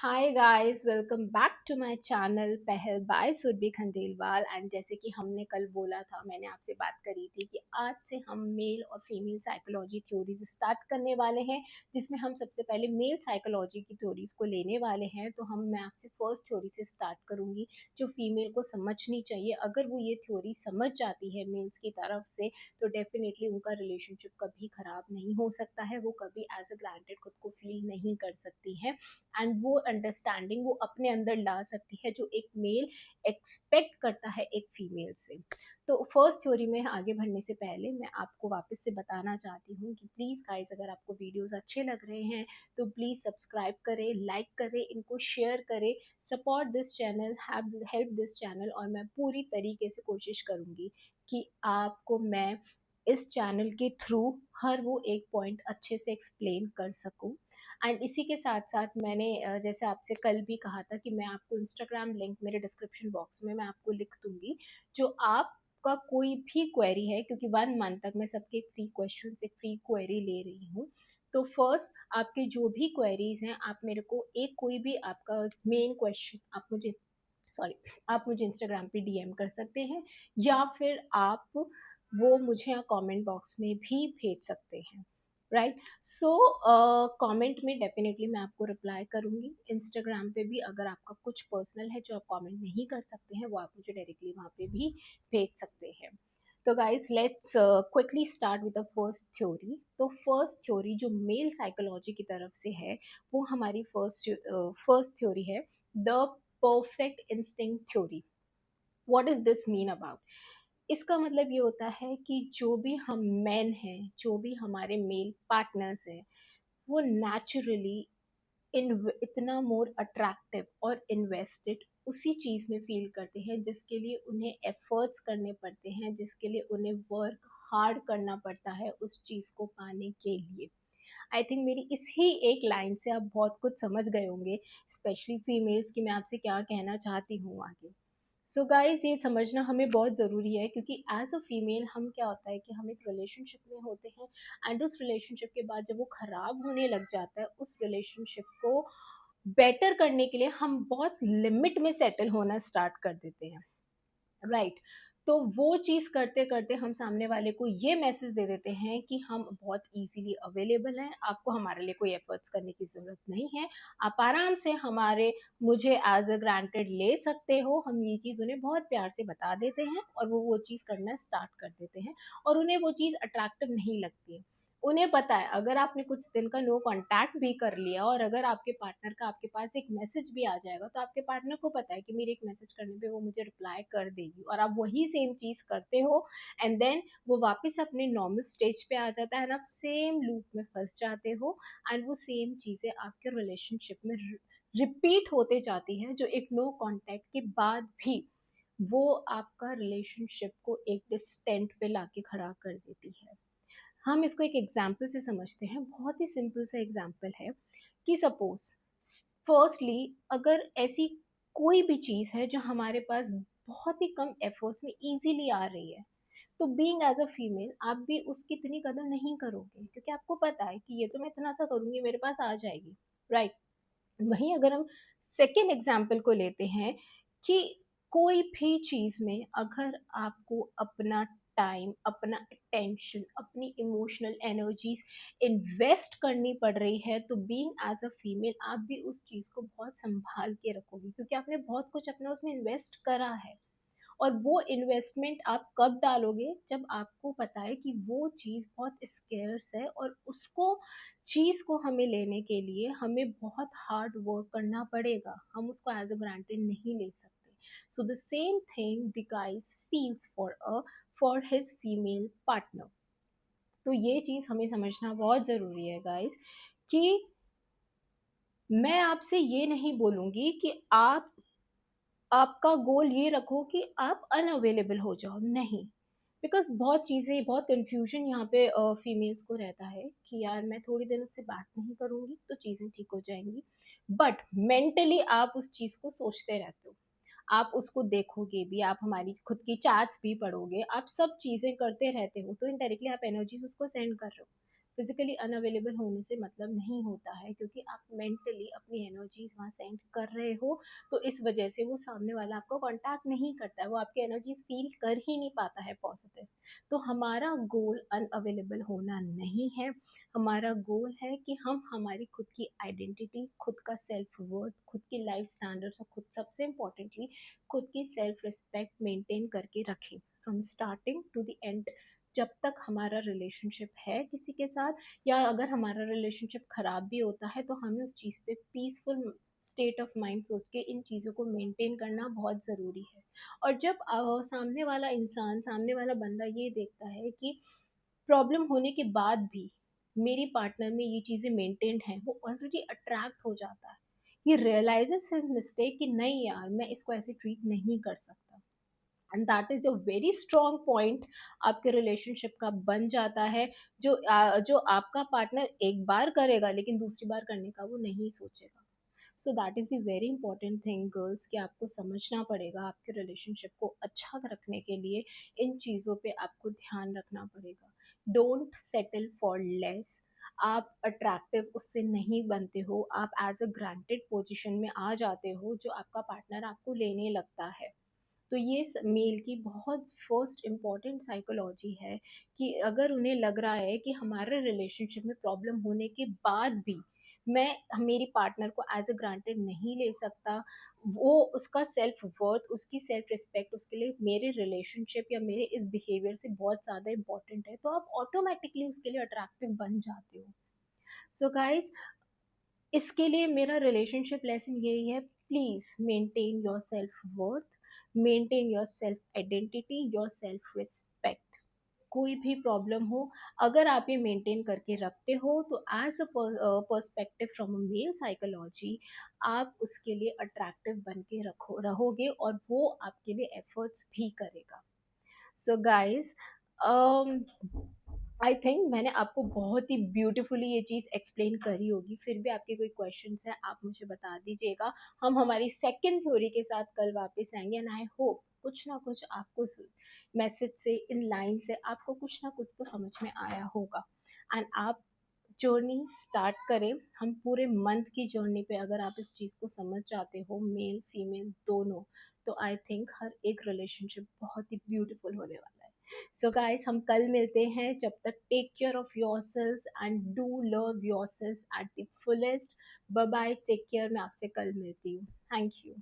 Hi guys, welcome back to my channel Pehal by Surbhi Khandelwal. And जैसे कि हमने कल बोला था, मैंने आपसे बात करी थी कि आज से हम मेल और फीमेल साइकोलॉजी थ्योरीज स्टार्ट करने वाले हैं, जिसमें हम सबसे पहले मेल साइकोलॉजी की थ्योरीज को लेने वाले हैं। तो मैं आपसे फर्स्ट थ्योरी से स्टार्ट करूंगी, जो फीमेल को समझनी चाहिए। अगर वो ये थ्योरी समझ जाती है मेल्स की तरफ से, तो डेफिनेटली उनका रिलेशनशिप कभी खराब नहीं हो सकता है, वो कभी एज अ ग्रांटेड खुद को फील नहीं कर सकती है। एंड वो अंडरस्टैंडिंग वो अपने अंदर ला सकती है, जो एक मेल एक्सपेक्ट करता है एक फीमेल से। तो फर्स्ट थ्योरी में आगे बढ़ने से पहले मैं आपको वापस से बताना चाहती हूँ कि प्लीज़ गाइस, अगर आपको वीडियोस अच्छे लग रहे हैं तो प्लीज़ सब्सक्राइब करें, लाइक करें, इनको शेयर करें, support this channel, help this channel. और मैं पूरी तरीके से कोशिश करूँगी कि आपको मैं इस चैनल के थ्रू हर वो एक पॉइंट अच्छे से एक्सप्लेन कर सकूं। एंड इसी के साथ साथ मैंने जैसे आपसे कल भी कहा था कि मैं आपको इंस्टाग्राम लिंक मेरे डिस्क्रिप्शन बॉक्स में मैं आपको लिख दूंगी, जो आपका कोई भी क्वेरी है, क्योंकि 1 मंथ तक मैं सबके फ्री क्वेश्चन एक फ्री क्वेरी ले रही हूँ। तो फर्स्ट, आपके जो भी क्वेरीज हैं, आप मेरे को एक कोई भी आपका मेन क्वेश्चन आप मुझे इंस्टाग्राम पे डीएम कर सकते हैं, या फिर आप वो मुझे कमेंट बॉक्स में भी भेज सकते हैं। राइट। सो कमेंट में डेफिनेटली मैं आपको रिप्लाई करूंगी। इंस्टाग्राम पे भी अगर आपका कुछ पर्सनल है जो आप कमेंट नहीं कर सकते हैं, वो आप मुझे डायरेक्टली वहाँ पे भी भेज सकते हैं। तो guys, let's quickly start with the first theory. तो फर्स्ट थ्योरी जो मेल साइकोलॉजी की तरफ से है, वो हमारी फर्स्ट थ्योरी है, the perfect instinct theory. What is this mean about? इसका मतलब ये होता है कि जो भी हम मैन हैं, जो भी हमारे मेल पार्टनर्स हैं, वो नेचुरली इतना मोर अट्रैक्टिव और इन्वेस्टेड उसी चीज़ में फील करते हैं जिसके लिए उन्हें एफर्ट्स करने पड़ते हैं, जिसके लिए उन्हें वर्क हार्ड करना पड़ता है उस चीज़ को पाने के लिए। आई थिंक मेरी इस ही एक लाइन से आप बहुत कुछ समझ गए होंगे, स्पेशली फीमेल्स की मैं आपसे क्या कहना चाहती हूँ आगे। सो गाइस, ये समझना हमें बहुत ज़रूरी है, क्योंकि एज अ फीमेल हम क्या होता है कि हम एक रिलेशनशिप में होते हैं, एंड उस रिलेशनशिप के बाद जब वो ख़राब होने लग जाता है, उस रिलेशनशिप को बेटर करने के लिए हम बहुत लिमिट में सेटल होना स्टार्ट कर देते हैं। राइट। तो वो चीज़ करते करते हम सामने वाले को ये मैसेज दे देते हैं कि हम बहुत इजीली अवेलेबल हैं, आपको हमारे लिए कोई एफर्ट्स करने की ज़रूरत नहीं है, आप आराम से हमारे मुझे एज अ ग्रांटेड ले सकते हो। हम ये चीज़ उन्हें बहुत प्यार से बता देते हैं, और वो चीज़ करना स्टार्ट कर देते हैं, और उन्हें वो चीज़ अट्रैक्टिव नहीं लगती है। उन्हें पता है, अगर आपने कुछ दिन का नो कांटेक्ट भी कर लिया, और अगर आपके पार्टनर का आपके पास एक मैसेज भी आ जाएगा, तो आपके पार्टनर को पता है कि मेरे एक मैसेज करने पे वो मुझे रिप्लाई कर देगी, और आप वही सेम चीज़ करते हो। एंड देन वो वापस अपने नॉर्मल स्टेज पे आ जाता है, और आप सेम लूप में फंस जाते हो। एंड वो सेम चीज़ें आपके रिलेशनशिप में रिपीट होते जाती हैं, जो एक नो कांटेक्ट के बाद भी वो आपका रिलेशनशिप को एक डिस्टेंट पे लाके खड़ा कर देती है। हम इसको एक एग्जाम्पल से समझते हैं, बहुत ही सिंपल सा एग्जाम्पल है कि सपोज, फर्स्टली, अगर ऐसी कोई भी चीज़ है जो हमारे पास बहुत ही कम एफर्ट्स में इजीली आ रही है, तो बीइंग एज अ फीमेल आप भी उसकी इतनी कदर नहीं करोगे, क्योंकि आपको पता है कि ये तो मैं इतना सा करूंगी, मेरे पास आ जाएगी। राइट। वहीं अगर हम सेकेंड एग्जाम्पल को लेते हैं, कि कोई भी चीज़ में अगर आपको अपना टाइम, अपना अटेंशन, अपनी इमोशनल एनर्जीज इन्वेस्ट करनी पड़ रही है, तो बीइंग एज अ फीमेल आप भी उस चीज़ को बहुत संभाल के रखोगे, क्योंकि आपने बहुत कुछ अपना उसमें इन्वेस्ट करा है। और वो इन्वेस्टमेंट आप कब डालोगे, जब आपको पता है कि वो चीज़ बहुत स्केर्स है, और उसको चीज़ को हमें लेने के लिए हमें बहुत हार्ड वर्क करना पड़ेगा, हम उसको एज अ ग्रांटेड नहीं ले सकते। So the same thing the guys feels for his female partner. तो ये चीज़ हमें समझना बहुत ज़रूरी है गाइस, कि मैं आपसे ये नहीं बोलूँगी कि आपका गोल ये रखो कि आप अनअवेलेबल हो जाओ, नहीं। बिकॉज बहुत चीज़ें, बहुत कन्फ्यूजन यहाँ पे फीमेल्स को रहता है कि यार मैं थोड़ी देर उससे बात नहीं करूँगी तो चीज़ें ठीक हो जाएंगी, बट मेंटली आप उस चीज़ को सोचते रहते हो, आप उसको देखोगे भी, आप हमारी खुद की चैट्स भी पढ़ोगे, आप सब चीज़ें करते रहते हो, तो इनडायरेक्टली आप एनर्जीज उसको सेंड कर रहे हो। फिजिकली अनअवेलेबल होने से मतलब नहीं होता है, क्योंकि आप मेंटली अपनी एनर्जीज वहाँ सेंड कर रहे हो, तो इस वजह से वो सामने वाला आपको कांटेक्ट नहीं करता है, वो आपकी एनर्जीज फील कर ही नहीं पाता है पॉजिटिव। तो हमारा गोल अनअवेलेबल होना नहीं है, हमारा गोल है कि हम हमारी खुद की आइडेंटिटी, खुद का सेल्फ वर्थ, खुद की लाइफ स्टैंडर्ड्स और खुद सबसे इम्पोर्टेंटली खुद की सेल्फ रिस्पेक्ट मेंटेन करके रखें from starting to the end. जब तक हमारा रिलेशनशिप है किसी के साथ, या अगर हमारा रिलेशनशिप खराब भी होता है, तो हमें उस चीज़ पे पीसफुल स्टेट ऑफ माइंड सोच के इन चीज़ों को मेंटेन करना बहुत ज़रूरी है। और जब सामने वाला इंसान, सामने वाला बंदा ये देखता है कि प्रॉब्लम होने के बाद भी मेरी पार्टनर में ये चीज़ें मेंटेन्ड हैं, वो ऑलरेडी अट्रैक्ट हो जाता है। ये रियलाइजेस हिज मिस्टेक कि नहीं यार, मैं इसको ऐसे ट्रीट नहीं कर सकता, and that is a very strong point आपके रिलेशनशिप का बन जाता है। जो आपका पार्टनर एक बार करेगा लेकिन दूसरी बार करने का वो नहीं सोचेगा। So that is the very important thing girls, कि आपको समझना पड़ेगा आपके रिलेशनशिप को अच्छा रखने के लिए इन चीज़ों पे आपको ध्यान रखना पड़ेगा। Don't settle for less. आप अट्रैक्टिव उससे नहीं बनते हो, आप एज अ ग्रांटेड पोजिशन में आ जाते हो जो आपका पार्टनर आपको लेने लगता है। तो ये मेल की बहुत फर्स्ट इम्पॉर्टेंट साइकोलॉजी है, कि अगर उन्हें लग रहा है कि हमारे रिलेशनशिप में प्रॉब्लम होने के बाद भी मैं मेरी पार्टनर को एज अ ग्रांटेड नहीं ले सकता, वो उसका सेल्फ वर्थ, उसकी सेल्फ रिस्पेक्ट उसके लिए मेरे रिलेशनशिप या मेरे इस बिहेवियर से बहुत ज़्यादा इंपॉर्टेंट है, तो आप ऑटोमेटिकली उसके लिए अट्रैक्टिव बन जाते हो। सो गाइज, इसके लिए मेरा रिलेशनशिप लेसन यही है, please maintain your self worth, maintain your self identity, your self respect. कोई भी प्रॉब्लम हो, अगर आप ये मेंटेन करके रखते हो, तो as a perspective from a male psychology, आप उसके लिए अट्रैक्टिव बन के रहोगे और वो आपके लिए एफर्ट्स भी करेगा। सो गाइज, आई थिंक मैंने आपको बहुत ही ब्यूटीफुली ये चीज़ एक्सप्लेन करी होगी, फिर भी आपके कोई क्वेश्चंस है आप मुझे बता दीजिएगा। हम हमारी सेकंड थ्योरी के साथ कल वापस आएंगे, एंड आई होप कुछ ना कुछ आपको मैसेज से, इन लाइन से आपको कुछ ना कुछ तो समझ में आया होगा, एंड आप जर्नी स्टार्ट करें। हम पूरे मंथ की जर्नी पे अगर आप इस चीज़ को समझ जाते हो, मेल फीमेल दोनों, तो आई थिंक हर एक रिलेशनशिप बहुत ही ब्यूटीफुल होने वाला है। सो गाइस, हम कल मिलते हैं, जब तक take care of yourselves and do love yourself at the fullest. Bye bye, take care, मैं आपसे कल मिलती हूँ। Thank you.